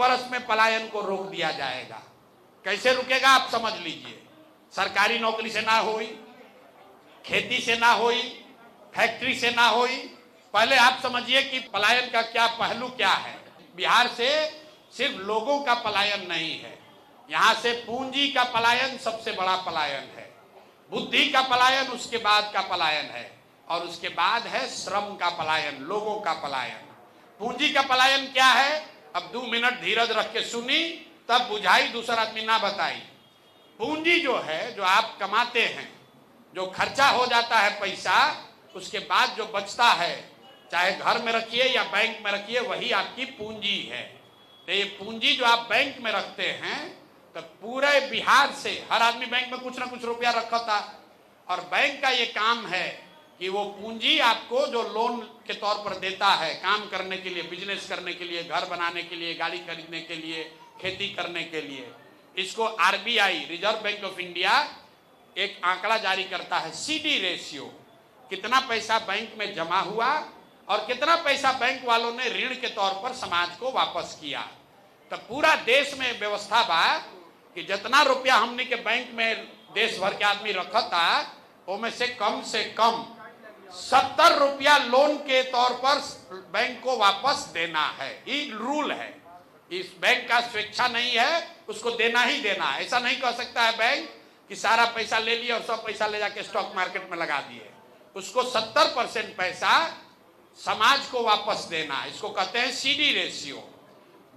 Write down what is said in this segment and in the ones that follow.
वर्ष में पलायन को रोक दिया जाएगा। कैसे रुकेगा आप समझ लीजिए। सरकारी नौकरी से ना हुई, खेती से ना हुई, फैक्ट्री से ना हुई। पहले आप समझिए कि पलायन का क्या पहलू क्या है। बिहार से सिर्फ लोगों का पलायन नहीं है, यहाँ से पूंजी का पलायन सबसे बड़ा पलायन है, बुद्धि का पलायन उसके बाद का पलायन है, और उसके बाद है श्रम का पलायन, लोगों का पलायन। पूंजी का पलायन क्या है? अब 2 मिनट धीरज रख के सुनी तब बुझाई, दूसरा आदमी ना बताई। पूंजी जो है, जो आप कमाते हैं, जो खर्चा हो जाता है पैसा, उसके बाद जो बचता है, चाहे घर में रखिए या बैंक में रखिए, वही आपकी पूंजी है। तो ये पूंजी जो आप बैंक में रखते हैं, तो पूरे बिहार से हर आदमी बैंक में कुछ ना कुछ रुपया रखा था, और बैंक का ये काम है कि वो पूंजी आपको जो लोन के तौर पर देता है, काम करने के लिए, बिजनेस करने के लिए, घर बनाने के लिए, गाड़ी खरीदने के लिए, खेती करने के लिए, इसको RBI, reserve bank of India, एक आंकड़ा जारी करता है, सीडी रेशियो, कितना पैसा बैंक में जमा हुआ और कितना पैसा बैंक वालों ने ऋण के तौर पर समाज को वापस किया। तो पूरा देश में व्यवस्था बा कि जितना रुपया हमने के बैंक में देश भर के आदमी रखा था, उनमें से कम 70 रुपया लोन के तौर पर बैंक को वापस देना है। ये रूल है, इस बैंक का स्वेच्छा नहीं है, उसको देना ही देना है। ऐसा नहीं कह सकता है बैंक कि सारा पैसा ले लिया और सब पैसा ले जाके स्टॉक मार्केट में लगा दिए। उसको 70% पैसा समाज को वापस देना है, इसको कहते हैं सीडी रेशियो।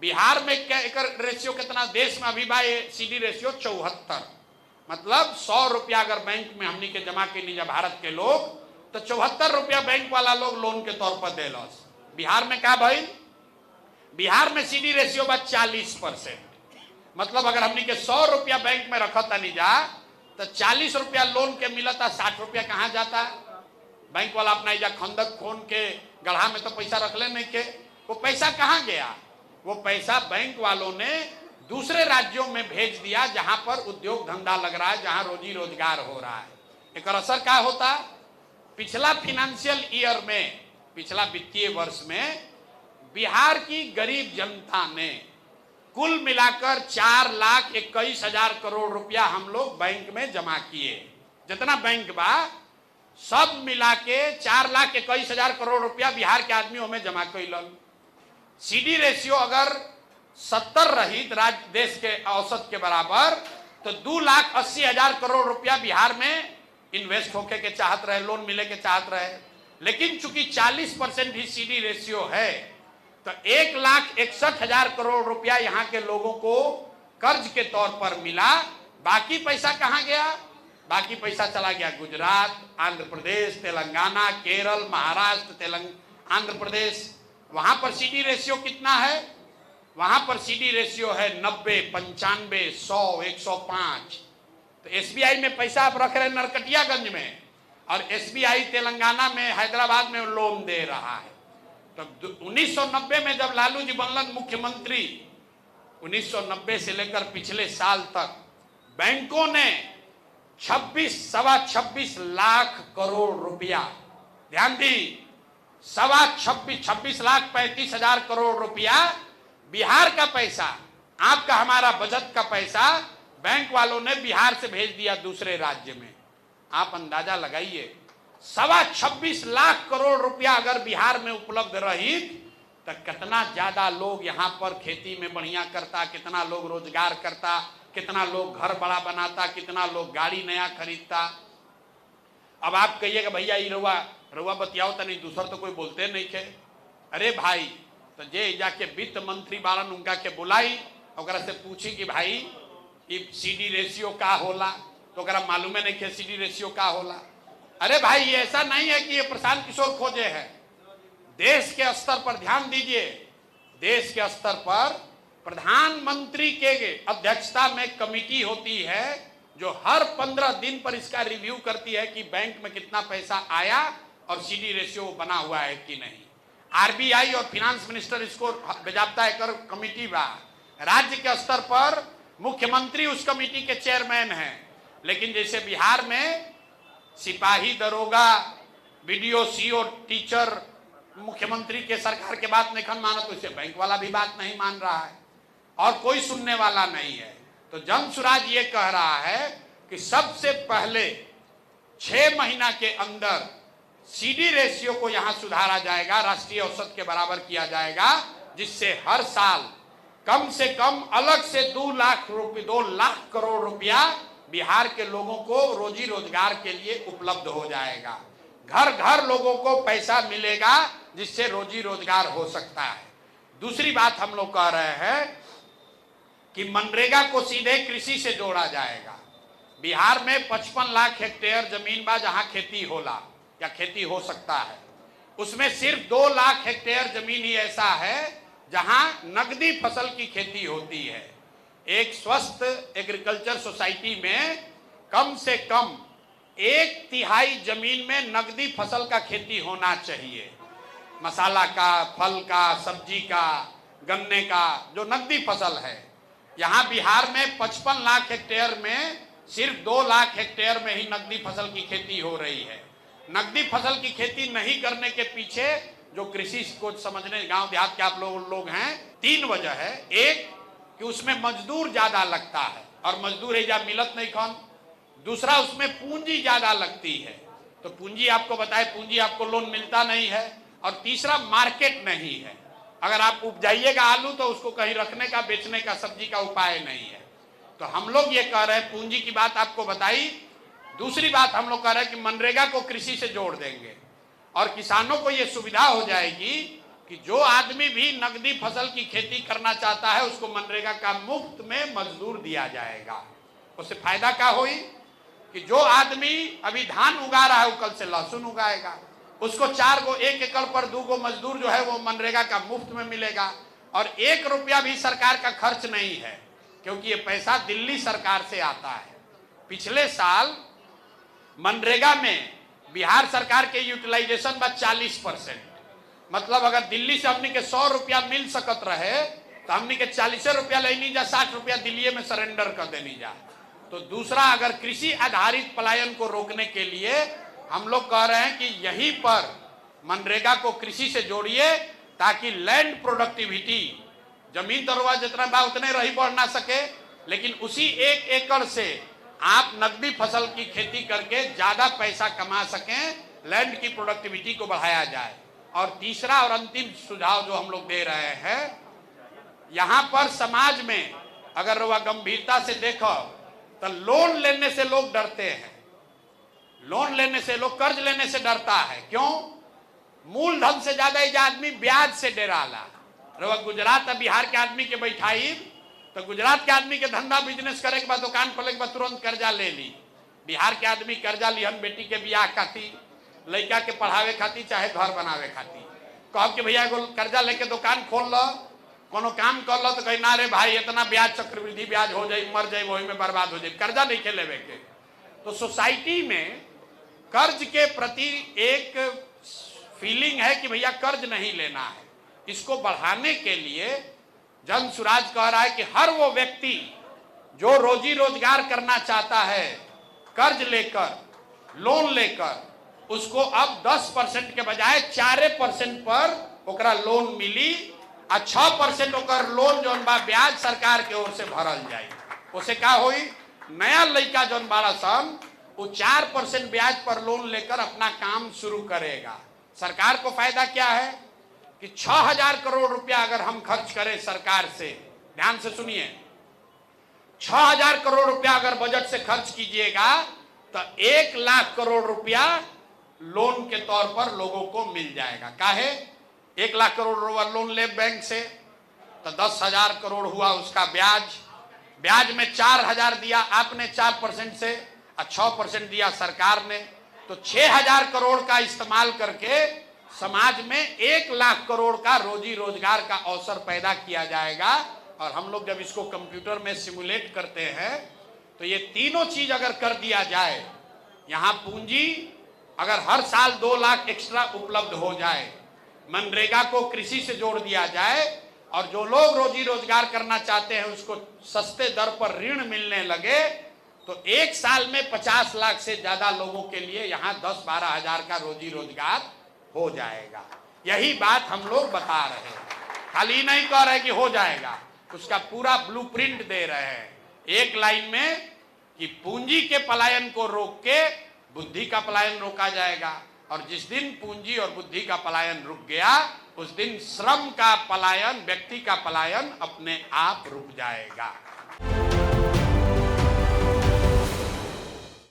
बिहार में क्या एक रेशियो कितना? देश में अभी भाई सीडी रेशियो 74, मतलब 100 रुपया अगर बैंक में हमनी के जमा के लीजिए भारत के लोग, तो 74 रुपया बैंक वाला लोग लोन के तौर पर देलस। बिहार में क्या भाई? बिहार में सीडी रेशियो बा 40%, मतलब अगर हमनी के 100 रुपया बैंक में रखा था लीजा, तो 40 रुपया लोन के मिला था, 60 रुपया कहाँ जाता? बैंक वाला अपना इजा खंदक खोन के गढ़ा में तो पैसा रख ले नहीं के, वो पैसा कहाँ गया? वो पैसा बैंक वालों ने दूसरे राज्यों में भेज दिया, जहां पर उद्योग धंधा लग रहा है, जहां रोजी रोजगार हो रहा है। एक असर क्या होता? पिछला फाइनेंशियल ईयर में, पिछला वित्तीय वर्ष में बिहार की गरीब जनता ने कुल मिलाकर 4,21,000 करोड़ रुपया हम लोग बैंक में जमा किए। जितना बैंक बा सब मिला के 4,21,000 करोड़ रुपया बिहार के आदमियों में जमा कैलन। सीडी रेशियो अगर 70 रही राज्य देश के औसत के बराबर, तो 2,80,000 करोड़ रुपया बिहार में इन्वेस्ट होके के चाहत रहे, लोन मिले के चाहत रहे। लेकिन चूंकि 40% ही सीडी रेशियो है, तो 1,61,000 करोड़ रुपया यहाँ के लोगों को कर्ज के तौर पर मिला। बाकी पैसा कहाँ गया? बाकी पैसा चला गया गुजरात, आंध्र प्रदेश, तेलंगाना, केरल, महाराष्ट्र, आंध्र प्रदेश। वहां पर सीडी रेशियो कितना है? वहां पर सीडी रेशियो है 90, 95, 100, 105। तो एसबीआई में पैसा आप रख रहे हैं नरकटियागंज में, और एसबीआई तेलंगाना में, हैदराबाद में लोन दे रहा है। तो 1990 में जब लालू जी बनलन मुख्यमंत्री, 1990 से लेकर पिछले साल तक बैंकों ने 26 लाख करोड़ रुपया, ध्यान दी, 26,35,000 करोड़ रुपया बिहार का पैसा, आपका हमारा बजट का पैसा बैंक वालों ने बिहार से भेज दिया दूसरे राज्य में। आप अंदाजा लगाइए, 26 लाख करोड़ रुपया अगर बिहार में उपलब्ध रही, तो कितना ज्यादा लोग यहाँ पर खेती में बढ़िया करता, कितना लोग रोजगार करता, कितना लोग घर बड़ा बनाता, कितना लोग गाड़ी नया खरीदता। अब आप कहिएगा भैया ये रउआ बतियाओ तो नहीं, दूसर तो कोई बोलते नहीं थे। अरे भाई, तो जे जाके वित्त मंत्री बारन उनका के बुलाई, ओकरा से पूछी कि भाई ये सीडी रेशियो का होला, तो ओकरा मालूम नहीं कि सीडी रेशियो का होला। अरे भाई, ये ऐसा नहीं है कि ये प्रशांत किशोर खोजे है। देश के स्तर पर ध्यान दीजिए, देश के स्तर पर प्रधानमंत्री के अध्यक्षता में कमेटी होती है जो हर 15 दिन पर इसका रिव्यू करती है कि बैंक में कितना पैसा आया और सीडी रेशियो बना हुआ है कि नहीं। आरबीआई और फाइनेंस मिनिस्टर इसको बेजाबता कर कमेटी बा। राज्य के स्तर पर मुख्यमंत्री उस कमेटी के चेयरमैन हैं, लेकिन जैसे बिहार में सिपाही, दरोगा, बीडीओ, सीओ, टीचर मुख्यमंत्री के सरकार के बात नहीं माना, तो इसे बैंक वाला भी बात नहीं मान रहा है। और कोई सुनने वाला नहीं है। तो जन सुराज ये कह रहा है कि सबसे पहले 6 महीना के अंदर सीडी रेशियो को यहां सुधारा जाएगा, राष्ट्रीय औसत के बराबर किया जाएगा, जिससे हर साल कम से कम अलग से 2 लाख करोड़ रुपया बिहार के लोगों को रोजी रोजगार के लिए उपलब्ध हो जाएगा। घर घर लोगों को पैसा मिलेगा, जिससे रोजी रोजगार हो सकता है। दूसरी बात हम लोग कह रहे हैं कि मनरेगा को सीधे कृषि से जोड़ा जाएगा। बिहार में 55 लाख हेक्टेयर जमीन बा जहां खेती होला या खेती हो सकता है, उसमें सिर्फ 2 लाख हेक्टेयर जमीन ही ऐसा है जहां नकदी फसल की खेती होती है। एक स्वस्थ एग्रीकल्चर सोसाइटी में कम से कम 1/3 जमीन में नकदी फसल का खेती होना चाहिए। मसाला का, फल का, सब्जी का, गन्ने का, जो नकदी फसल है। यहाँ बिहार में 55 लाख हेक्टेयर में सिर्फ 2 लाख हेक्टेयर में ही नकदी फसल की खेती हो रही है। नकदी फसल की खेती नहीं करने के पीछे जो कृषि को समझने गांव देहात के आप लोग हैं, 3 वजह है। एक कि उसमें मजदूर ज्यादा लगता है और मजदूर एजा मिलत नहीं खन। दूसरा, उसमें पूंजी ज्यादा लगती है, तो पूंजी आपको बताए पूंजी आपको लोन मिलता नहीं है। और तीसरा, मार्केट नहीं है। अगर आप उपजाइएगा आलू तो उसको कहीं रखने का, बेचने का, सब्जी का उपाय नहीं है। तो हम लोग ये कह रहे हैं, पूंजी की बात आपको बताई। दूसरी बात हम लोग कह रहे हैं कि मनरेगा को कृषि से जोड़ देंगे और किसानों को ये सुविधा हो जाएगी कि जो आदमी भी नकदी फसल की खेती करना चाहता है उसको मनरेगा का मुफ्त में मजदूर दिया जाएगा। उससे फायदा क्या होई कि जो आदमी अभी धान उगा रहा है वो कल से लहसुन उगाएगा, उसको 4 गो 1 एकड़ पर 2 गो मजदूर जो है वो मनरेगा का मुफ्त में मिलेगा। और 1 रुपया भी सरकार का खर्च नहीं है, क्योंकि ये पैसा दिल्ली सरकार से आता है। पिछले साल मनरेगा में बिहार सरकार के यूटिलाइजेशन बा 40%। मतलब अगर दिल्ली से हमने के 100 रुपया मिल सकत रहे तो हमने के 40 रुपया लेनी जा, 60 रुपया दिल्ली में सरेंडर कर देनी जा। तो दूसरा, अगर कृषि आधारित पलायन को रोकने के लिए हम लोग कह रहे हैं कि यहीं पर मनरेगा को कृषि से जोड़िए, ताकि लैंड प्रोडक्टिविटी, जमीन दरवा जितना बा उतने रही बढ़ ना सके, लेकिन उसी 1 एकड़ से आप नकदी फसल की खेती करके ज्यादा पैसा कमा सकें, लैंड की प्रोडक्टिविटी को बढ़ाया जाए। और तीसरा और अंतिम सुझाव जो हम लोग दे रहे हैं, यहां पर समाज में अगर वह गंभीरता से देखो तो लोन लेने से लोग डरते हैं। लोन लेने से लोग, कर्ज लेने से डरता है। क्यों? मूलधन से ज्यादा ये आदमी ब्याज से डराला। गुजरात और बिहार के आदमी के बैठाई तो गुजरात के आदमी के धंधा बिजनेस करे के बाद, दुकान खोले के बाद तुरंत कर्जा ले ली। बिहार के आदमी कर्जा लिहन बेटी के बियाह खातिर, लड़का के पढ़ावे खातिर, चाहे घर बनावे खातिर। कहब कि भैया एगो कर्जा लेके दुकान खोल लो, कोनो काम कर लो, तो कहीं ना रे भाई इतना ब्याज, चक्रवृद्धि ब्याज हो जाए, मर जाए, वही में बर्बाद हो जाए, कर्जा नहीं के लेवे के। तो सोसाइटी में कर्ज के प्रति एक फीलिंग है कि भैया कर्ज नहीं लेना है। इसको बढ़ाने के लिए जन सुराज कह रहा है कि हर वो व्यक्ति जो रोजी रोजगार करना चाहता है, कर्ज लेकर, लोन लेकर, उसको अब 10% के बजाय 4% पर ओकरा लोन मिली। और 6% ओकर लोन जौन बा ब्याज सरकार के ओर से भरल जाए। उसे क्या होई, नया लड़का जौन बाड़ा सन वो 4% ब्याज पर लोन लेकर अपना काम शुरू करेगा। सरकार को फायदा क्या है कि 6000 करोड़ रुपया अगर हम खर्च करें सरकार से, ध्यान से सुनिए, 6000 करोड़ रुपया अगर बजट से खर्च कीजिएगा तो 1 लाख करोड़ रुपया लोन के तौर पर लोगों को मिल जाएगा। काहे? 1 लाख करोड़ रुपया लोन ले बैंक से तो 10,000 करोड़ हुआ उसका ब्याज। ब्याज में 4000 दिया आपने 4% से और 6% दिया सरकार ने, तो 6000 करोड़ का इस्तेमाल करके समाज में 1 लाख करोड़ का रोजी रोजगार का अवसर पैदा किया जाएगा। और हम लोग जब इसको कंप्यूटर में सिमुलेट करते हैं तो ये तीनों चीज अगर कर दिया जाए, यहाँ पूंजी अगर हर साल 2 लाख एक्स्ट्रा उपलब्ध हो जाए, मनरेगा को कृषि से जोड़ दिया जाए, और जो लोग रोजी रोजगार करना चाहते हैं उसको सस्ते दर पर ऋण मिलने लगे, तो 1 साल में 50 लाख से ज्यादा लोगों के लिए यहाँ 10-12 हजार का रोजी रोजगार हो जाएगा। यही बात हम लोग बता रहे हैं, खाली नहीं कह रहे कि हो जाएगा। उसका पूरा ब्लूप्रिंट दे रहे हैं एक लाइन में कि पूंजी के पलायन को रोक के बुद्धि का पलायन रोका जाएगा, और जिस दिन पूंजी और बुद्धि का पलायन रुक गया उस दिन श्रम का पलायन, व्यक्ति का पलायन अपने आप रुक जाएगा।